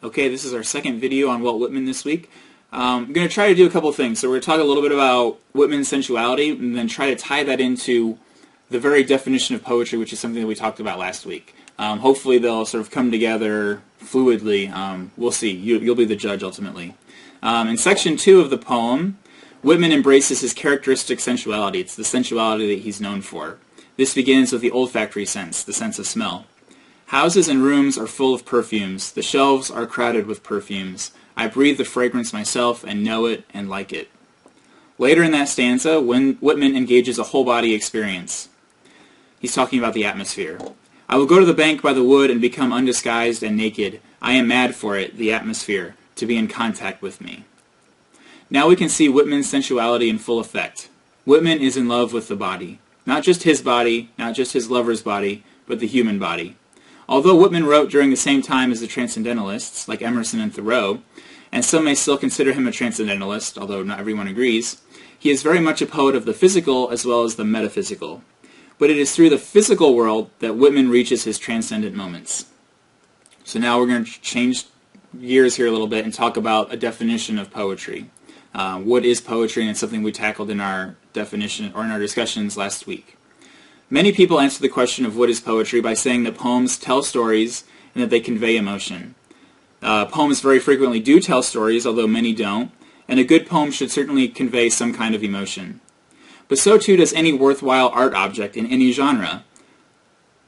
Okay, this is our second video on Walt Whitman this week. I'm going to try to do a couple things. So we're going to talk a little bit about Whitman's sensuality and then try to tie that into the very definition of poetry, which is something that we talked about last week. Hopefully they'll sort of come together fluidly. We'll see. You'll be the judge ultimately. In section 2 of the poem, Whitman embraces his characteristic sensuality. It's the sensuality that he's known for. This begins with the olfactory sense, the sense of smell. Houses and rooms are full of perfumes. The shelves are crowded with perfumes. I breathe the fragrance myself and know it and like it. Later in that stanza, Whitman engages a whole-body experience. He's talking about the atmosphere. I will go to the bank by the wood and become undisguised and naked. I am mad for it, the atmosphere, to be in contact with me. Now we can see Whitman's sensuality in full effect. Whitman is in love with the body. Not just his body, not just his lover's body, but the human body. Although Whitman wrote during the same time as the Transcendentalists, like Emerson and Thoreau, and some may still consider him a Transcendentalist, although not everyone agrees, he is very much a poet of the physical as well as the metaphysical. But it is through the physical world that Whitman reaches his transcendent moments. So now we're going to change gears here a little bit and talk about a definition of poetry. What is poetry? And it's something we tackled in our definition or in our discussions last week. Many people answer the question of what is poetry by saying that poems tell stories and that they convey emotion. Poems very frequently do tell stories, although many don't, and a good poem should certainly convey some kind of emotion. But so too does any worthwhile art object in any genre.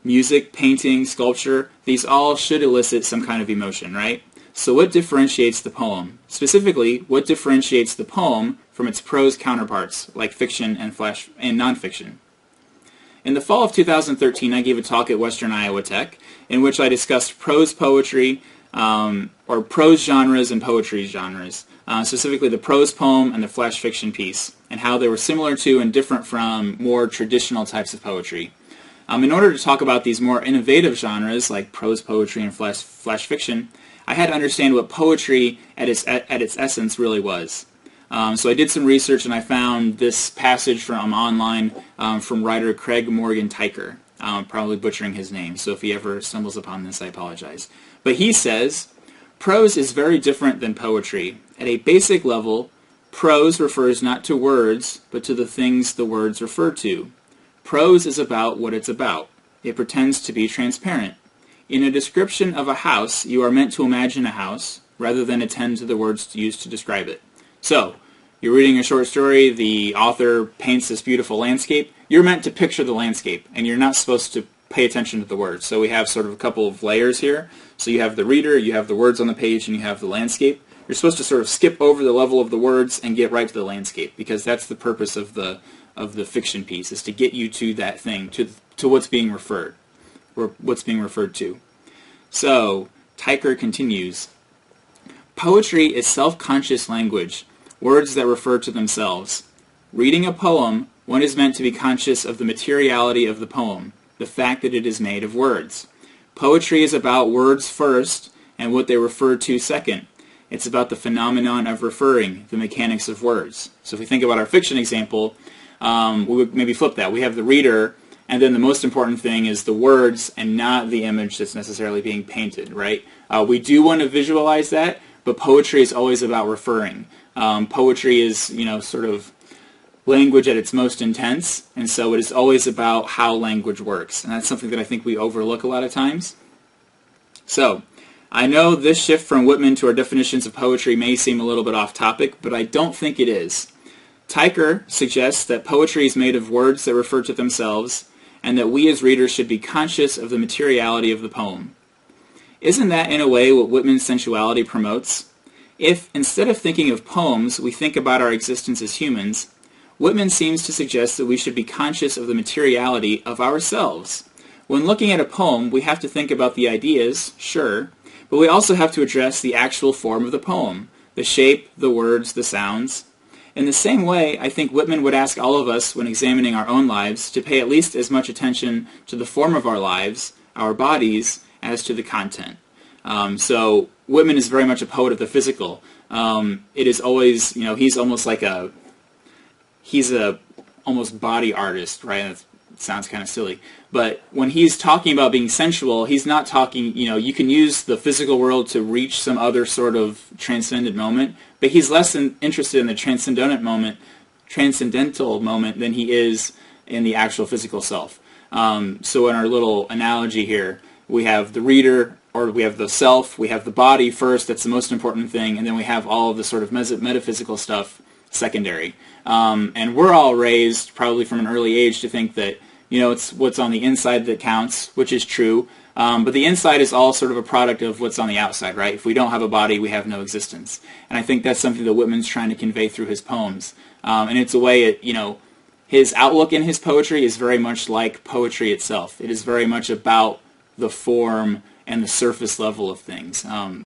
Music, painting, sculpture, these all should elicit some kind of emotion, right? So what differentiates the poem? Specifically, what differentiates the poem from its prose counterparts, like fiction and nonfiction? In the fall of 2013, I gave a talk at Western Iowa Tech in which I discussed prose poetry, or prose genres and poetry genres, specifically the prose poem and the flash fiction piece, and how they were similar to and different from more traditional types of poetry. In order to talk about these more innovative genres like prose poetry and flash fiction, I had to understand what poetry at its essence really was. So I did some research and I found this passage from online from writer Craig Morgan Tyker. I'm probably butchering his name, so if he ever stumbles upon this, I apologize. But he says, prose is very different than poetry. At a basic level, prose refers not to words, but to the things the words refer to. Prose is about what it's about. It pretends to be transparent. In a description of a house, you are meant to imagine a house, rather than attend to the words used to describe it. So, you're reading a short story, the author paints this beautiful landscape. You're meant to picture the landscape, and you're not supposed to pay attention to the words. So we have sort of a couple of layers here. So you have the reader, you have the words on the page, and you have the landscape. You're supposed to sort of skip over the level of the words and get right to the landscape, because that's the purpose of the fiction piece, is to get you to that thing, to what's being referred, or what's being referred to. So, Tyker continues, poetry is self-conscious language, words that refer to themselves. Reading a poem, one is meant to be conscious of the materiality of the poem, the fact that it is made of words. Poetry is about words first and what they refer to second. It's about the phenomenon of referring, the mechanics of words. So if we think about our fiction example, we would maybe flip that. We have the reader, and then the most important thing is the words and not the image that's necessarily being painted, right? We do want to visualize that, but poetry is always about referring. Poetry is, sort of language at its most intense, and so it is always about how language works. And that's something that I think we overlook a lot of times. So, I know this shift from Whitman to our definitions of poetry may seem a little bit off topic, but I don't think it is. Tyker suggests that poetry is made of words that refer to themselves, and that we as readers should be conscious of the materiality of the poem. Isn't that, in a way, what Whitman's sensuality promotes? If, instead of thinking of poems, we think about our existence as humans, Whitman seems to suggest that we should be conscious of the materiality of ourselves. When looking at a poem, we have to think about the ideas, sure, but we also have to address the actual form of the poem, the shape, the words, the sounds. In the same way, I think Whitman would ask all of us, when examining our own lives, to pay at least as much attention to the form of our lives, our bodies, as to the content. So Whitman is very much a poet of the physical. It is always, he's almost like he's a almost body artist, right? sounds kind of silly. But when he's talking about being sensual, he's not talking, you can use the physical world to reach some other sort of transcendent moment, but he's less interested in the transcendental moment than he is in the actual physical self. So in our little analogy here, we have the reader, or we have the self, we have the body first, that's the most important thing, and then we have all of the sort of metaphysical stuff secondary. And we're all raised, probably from an early age, to think that it's what's on the inside that counts, which is true. But the inside is all sort of a product of what's on the outside, right? If we don't have a body, we have no existence. And I think that's something that Whitman's trying to convey through his poems. And it's a way, his outlook in his poetry is very much like poetry itself. It is very much about the form and the surface level of things.